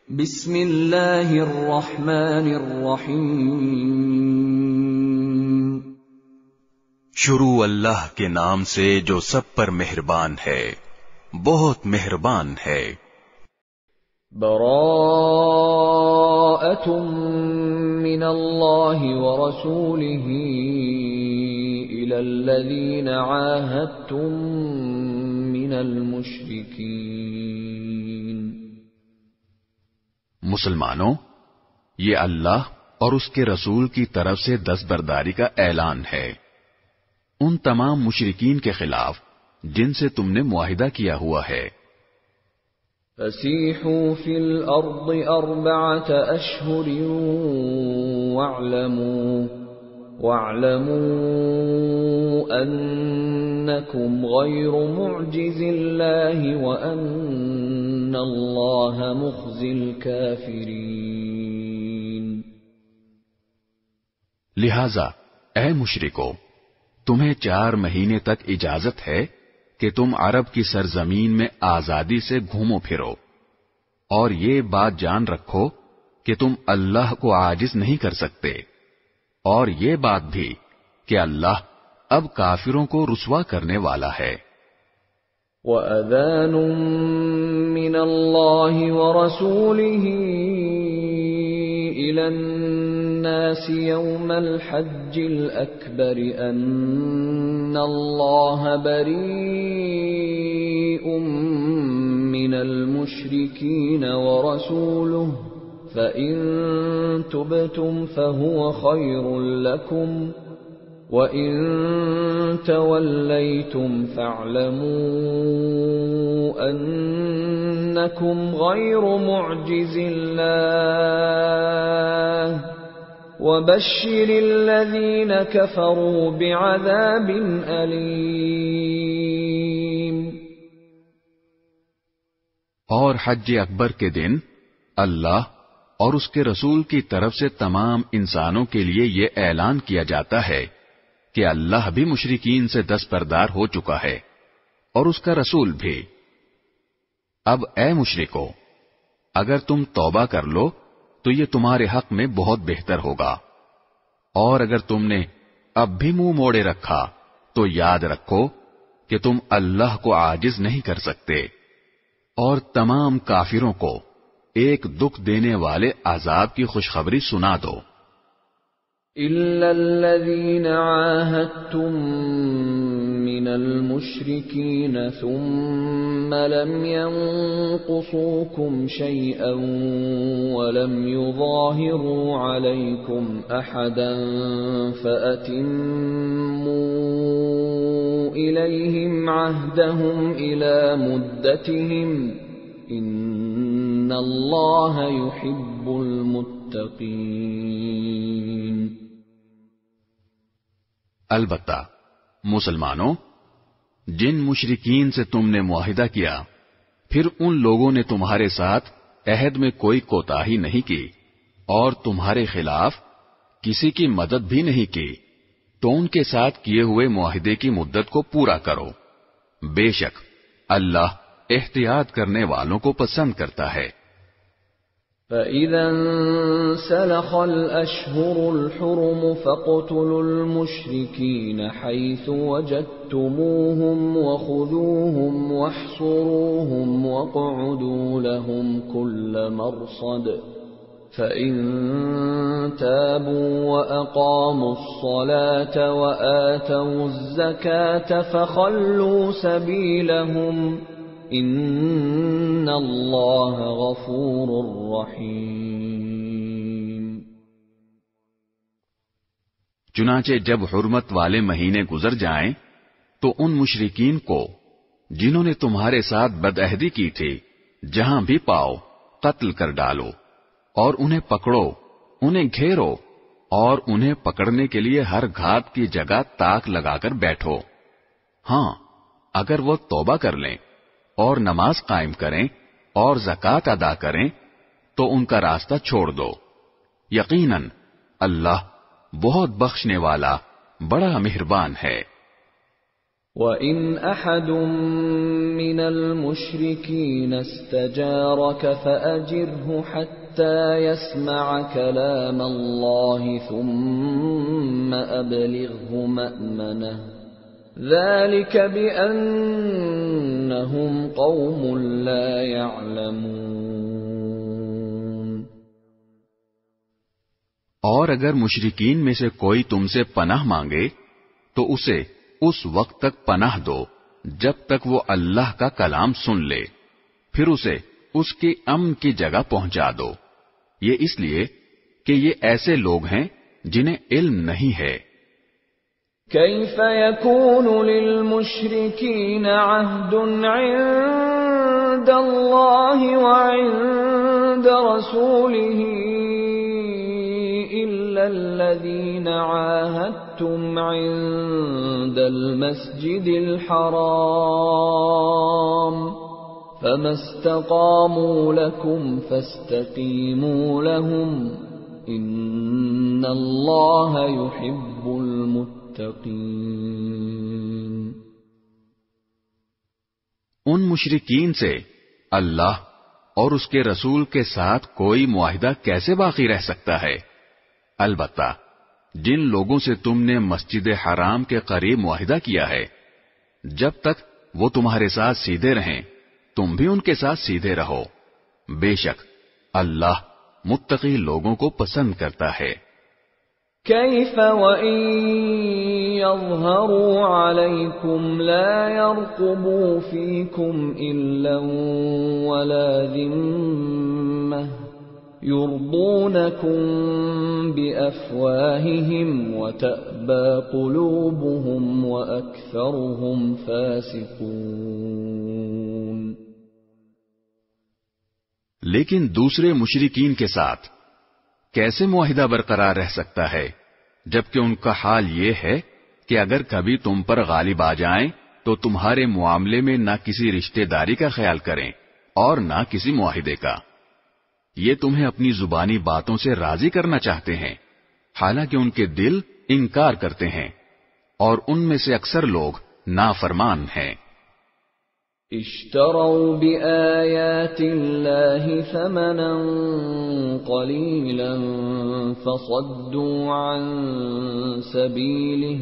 بسم اللہ الرحمن الرحیم۔ شروع اللہ کے نام سے جو سب پر مہربان ہے، بہت مہربان ہے۔ براءۃ من اللہ ورسولہ الی الذین عاہدتم من المشرکین۔ مسلمانوں، یہ اللہ اور اس کے رسول کی طرف سے دستبرداری کا اعلان ہے ان تمام مشرکین کے خلاف جن سے تم نے معاہدہ کیا ہوا ہے۔ فسیحوا فی الارض 4 اشہر واعلموا انکم غیر معجز اللہ وان اللہ مخزی الکافرین۔ لہذا اے مشرکو، تمہیں 4 مہینے تک اجازت ہے کہ تم عرب کی سرزمین میں آزادی سے گھومو پھرو، اور یہ بات جان رکھو کہ تم اللہ کو عاجز نہیں کر سکتے، اور یہ بات بھی کہ اللہ اب کافروں کو رسوا کرنے والا ہے۔ وَأَذَانٌ مِّنَ اللَّهِ وَرَسُولِهِ إِلَى النَّاسِ يَوْمَ الْحَجِّ الْأَكْبَرِ أَنَّ اللَّهَ بَرِيءٌ مِّنَ الْمُشْرِكِينَ وَرَسُولُهُ فَإِن تُبْتُمْ فَهُوَ خَيْرٌ لَّكُمْ وَإِن تَوَلَّيْتُمْ فَاعْلَمُوا أَنَّكُمْ غَيْرُ مُعْجِزِ اللَّهِ وَبَشِّرِ الَّذِينَ كَفَرُوا بِعَذَابٍ أَلِيمٍ۔ اور حج اکبر کے دن اللہ اور اس کے رسول کی طرف سے تمام انسانوں کے لیے یہ اعلان کیا جاتا ہے کہ اللہ بھی مشرکین سے دستبردار ہو چکا ہے اور اس کا رسول بھی۔ اب اے مشرکو، اگر تم توبہ کر لو تو یہ تمہارے حق میں بہت بہتر ہوگا، اور اگر تم نے اب بھی منہ موڑے رکھا تو یاد رکھو کہ تم اللہ کو عاجز نہیں کر سکتے، اور تمام کافروں کو ایک دکھ دینے والے عذاب کی خوشخبری سنا دو۔ إِلَّا الَّذِينَ عَاهَدتُّم مِّنَ الْمُشْرِكِينَ ثُمَّ لَمْ يَنقُصُوكُمْ شَيْئًا وَلَمْ يُظَاهِرُوا عَلَيْكُمْ أَحَدًا فَأَتِمُّوا إِلَيْهِمْ عَهْدَهُمْ إِلَى مُدَّتِهِمْ إِنَّ اللَّهَ يُحِبُّ الْمُتَّقِينَ۔ البتہ مسلمانوں، جن مشرکین سے تم نے معاہدہ کیا پھر ان لوگوں نے تمہارے ساتھ عہد میں کوئی کوتاہی نہیں کی اور تمہارے خلاف کسی کی مدد بھی نہیں کی، تو ان کے ساتھ کیے ہوئے معاہدے کی مدت کو پورا کرو۔ بے شک اللہ احتیاط کرنے والوں کو پسند کرتا ہے۔ فَإِذَا انسَلَخَ الْأَشْهُرُ الْحُرُمُ فَاقْتُلُوا الْمُشْرِكِينَ حَيْثُ وَجَدتُّمُوهُمْ وَخُذُوهُمْ وَاحْصُرُوهُمْ وَاقْعُدُوا لَهُمْ كُلَّ مَرْصَدٍ فَإِن تَابُوا وَأَقَامُوا الصَّلَاةَ وَآتَوُا الزَّكَاةَ فَخَلُّوا سَبِيلَهُمْ ان اللہ غفور رحیم۔ چنانچہ جب حرمت والے مہینے گزر جائیں تو ان مشرکین کو جنہوں نے تمہارے ساتھ بدعہدی کی تھی جہاں بھی پاؤ قتل کر ڈالو، اور انہیں پکڑو، انہیں گھیرو، اور انہیں پکڑنے کے لیے ہر گھات کی جگہ تاک لگا کر بیٹھو۔ ہاں، اگر وہ توبہ کر لیں اور نماز قائم کریں اور زکوٰۃ ادا کریں تو ان کا راستہ چھوڑ دو، یقیناً اللہ بہت بخشنے والا بڑا مہربان ہے۔ وَإِنْ أَحَدٌ مِّنَ الْمُشْرِكِينَ اسْتَجَارَكَ فَأَجِرْهُ حَتَّى يَسْمَعَ كَلَامَ اللَّهِ ثُمَّ أَبْلِغْهُ مَأْمَنَهُ ذَلِكَ بِأَنَّهُمْ قَوْمٌ لَا يَعْلَمُونَ۔ اور اگر مشرکین میں سے کوئی تم سے پناہ مانگے تو اسے اس وقت تک پناہ دو جب تک وہ اللہ کا کلام سن لے، پھر اسے اس کی امن کی جگہ پہنچا دو، یہ اس لیے کہ یہ ایسے لوگ ہیں جنہیں علم نہیں ہے۔ كيف يكون للمشركين عهد عند الله وعند رسوله إلا الذين عاهدتم عند المسجد الحرام فما استقاموا لكم فاستقيموا لهم إن الله يحب المتقين۔ ان مشرکین سے اللہ اور اس کے رسول کے ساتھ کوئی معاہدہ کیسے باقی رہ سکتا ہے؟ البتہ جن لوگوں سے تم نے مسجد حرام کے قریب معاہدہ کیا ہے، جب تک وہ تمہارے ساتھ سیدھے رہیں تم بھی ان کے ساتھ سیدھے رہو، بے شک اللہ متقی لوگوں کو پسند کرتا ہے۔ كيف وإن يظهروا عليكم لا يرقبوا فيكم إلا ولا ذمة يرضونكم بأفواههم وتأبى قلوبهم وأكثرهم فاسقون۔ لیکن دوسرے مشرکین کے ساتھ کیسے معاہدہ برقرار رہ سکتا ہے جبکہ ان کا حال یہ ہے کہ اگر کبھی تم پر غالب آ جائیں تو تمہارے معاملے میں نہ کسی رشتہ داری کا خیال کریں اور نہ کسی معاہدے کا۔ یہ تمہیں اپنی زبانی باتوں سے راضی کرنا چاہتے ہیں حالانکہ ان کے دل انکار کرتے ہیں اور ان میں سے اکثر لوگ نافرمان ہیں۔ اشتروا بآيات الله ثمنا قليلا فصدوا عن سبيله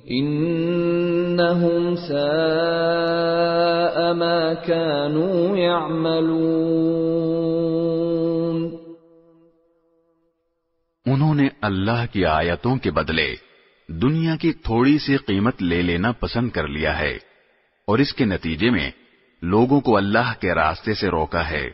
إنهم ساء ما كانوا يعملون۔ انہوں نے اللہ کی آیتوں کے بدلے دنیا کی تھوڑی سی قیمت لے لینا پسند کر لیا ہے اور اس کے نتیجے میں لوگوں کو اللہ کے راستے سے روکا ہے۔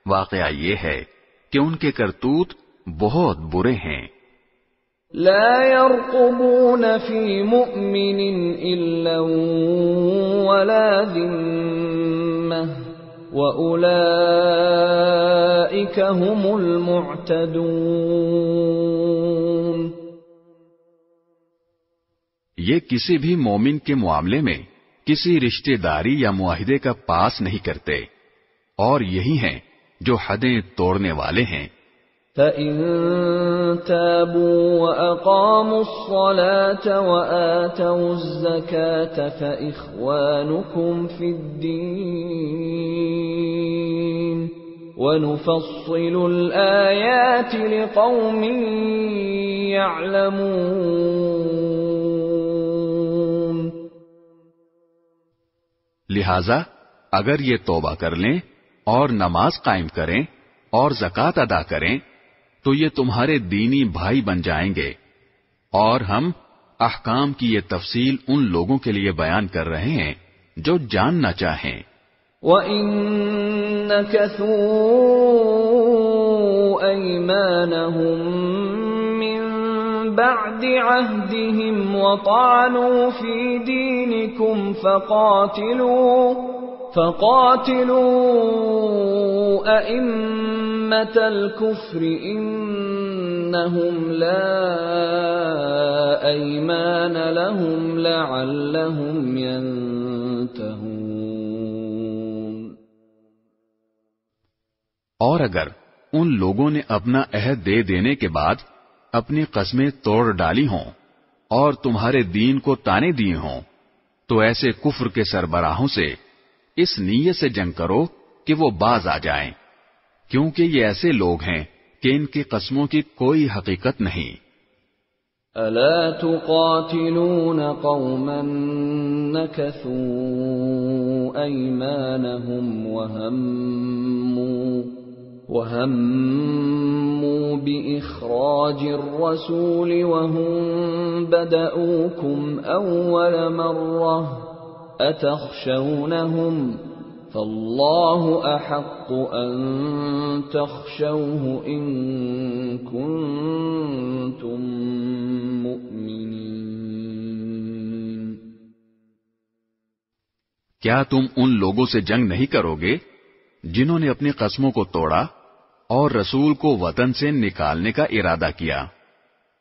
واقعہ یہ ہے کہ ان کے کرتوت بہت برے ہیں۔ لا يرقبون في مؤمن إلا ولا ذمة وأولئك هم المعتدون۔ یہ کسی بھی مومن کے معاملے میں کسی رشتہ داری یا معاہدے کا پاس نہیں کرتے اور یہی ہیں جو حدیں توڑنے والے ہیں۔ فَإِن تَابُوا وَأَقَامُوا الصَّلَاةَ وَآتَوُا الزَّكَاةَ فَإِخْوَانُكُمْ فِي الدِّينِ وَنُفَصِّلُ الْآيَاتِ لِقَوْمٍ يَعْلَمُونَ۔ لہذا اگر یہ توبہ کر لیں اور نماز قائم کریں اور زکوٰۃ ادا کریں تو یہ تمہارے دینی بھائی بن جائیں گے، اور ہم احکام کی یہ تفصیل ان لوگوں کے لیے بیان کر رہے ہیں جو جاننا چاہیں۔ وَإِن نَكَثُوا أَيْمَانَهُم مِّن بَعْدِ عَهْدِهِمْ وَطَعَنُوا فِي دِينِكُمْ فَقَاتِلُوا أَئِمَّةَ الْكُفْرِ إِنَّهُمْ لَا أَيْمَانَ لَهُمْ لَعَلَّهُمْ يَنْتَهُونَ۔ اور اگر ان لوگوں نے اپنا عہد دے دینے کے بعد اپنی قسمیں توڑ ڈالی ہوں اور تمہارے دین کو تانے دیے ہوں تو ایسے کفر کے سربراہوں سے اس نیت سے جنگ کرو کہ وہ باز آ جائیں، کیونکہ یہ ایسے لوگ ہیں کہ ان کی قسموں کی کوئی حقیقت نہیں۔ ألا تقاتلون قوما نكثوا أيمانهم وهموا بإخراج الرسول وهم بدؤوكم أول مرة أتخشونهم فالله أحق أن تخشوه إن كنتم مؤمنين۔ کیا تم ان لوگوں سے جنگ نہیں کرو گے جنہوں نے اپنی قسموں کو توڑا اور رسول کو وطن سے نکالنے کا ارادہ کیا،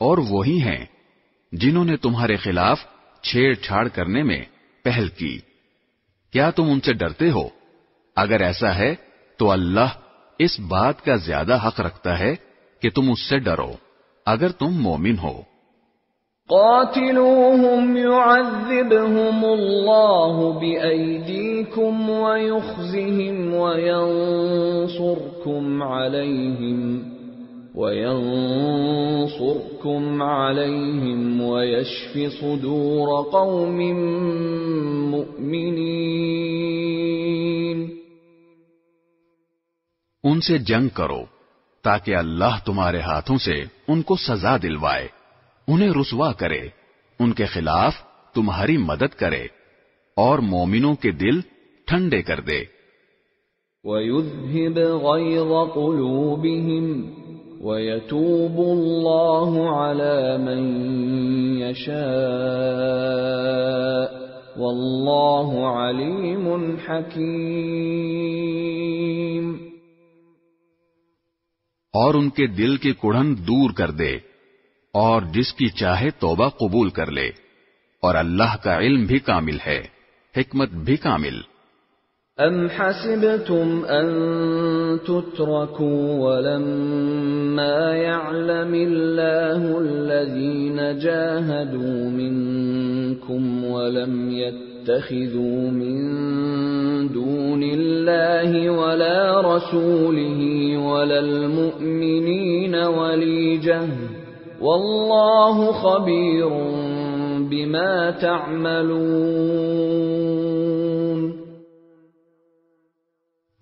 اور وہی ہیں جنہوں نے تمہارے خلاف چھیڑ چھاڑ کرنے میں پہل کی؟ کیا تم ان سے ڈرتے ہو؟ اگر ایسا ہے تو اللہ اس بات کا زیادہ حق رکھتا ہے کہ تم اس سے ڈرو اگر تم مومن ہو۔ قاتلوهم يعذبهم الله بأيديكم ويخزهم وينصركم عليهم ويشف صدور قوم مؤمنين۔ ان سے جنگ کرو تاکہ اللہ تمہارے ہاتھوں سے ان کو سزا دلوائے، انہیں رسوا کرے، ان کے خلاف تمہاری مدد کرے اور مومنوں کے دل ٹھنڈے کر دے۔ وَيُذْهِبْ غَيْظَ قُلُوبِهِمْ وَيَتُوبُ اللَّهُ عَلَى مَن يَشَاءُ وَاللَّهُ عَلِيمٌ حَكِيمٌ۔ اور ان کے دل کی کڑھن دور کر دے، اور جس کی چاہے توبہ قبول کر لے، اور اللہ کا علم بھی کامل ہے، حکمت بھی کامل۔ ام حسبتم ان تتركوا ولما يعلم الله الذين جاهدوا منكم ولم يتخذوا من دون الله ولا رسوله ولا المؤمنين وليجة واللہ خبیر بما تعملون۔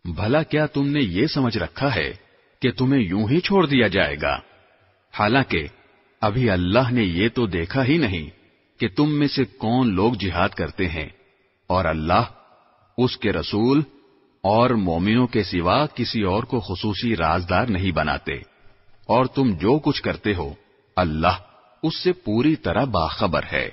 بھلا کیا تم نے یہ سمجھ رکھا ہے کہ تمہیں یوں ہی چھوڑ دیا جائے گا؟ حالانکہ ابھی اللہ نے یہ تو دیکھا ہی نہیں کہ تم میں سے کون لوگ جہاد کرتے ہیں، اور اللہ اس کے رسول اور مومنوں کے سوا کسی اور کو خصوصی رازدار نہیں بناتے، اور تم جو کچھ کرتے ہو اللہ اس سے پوری طرح باخبر ہے۔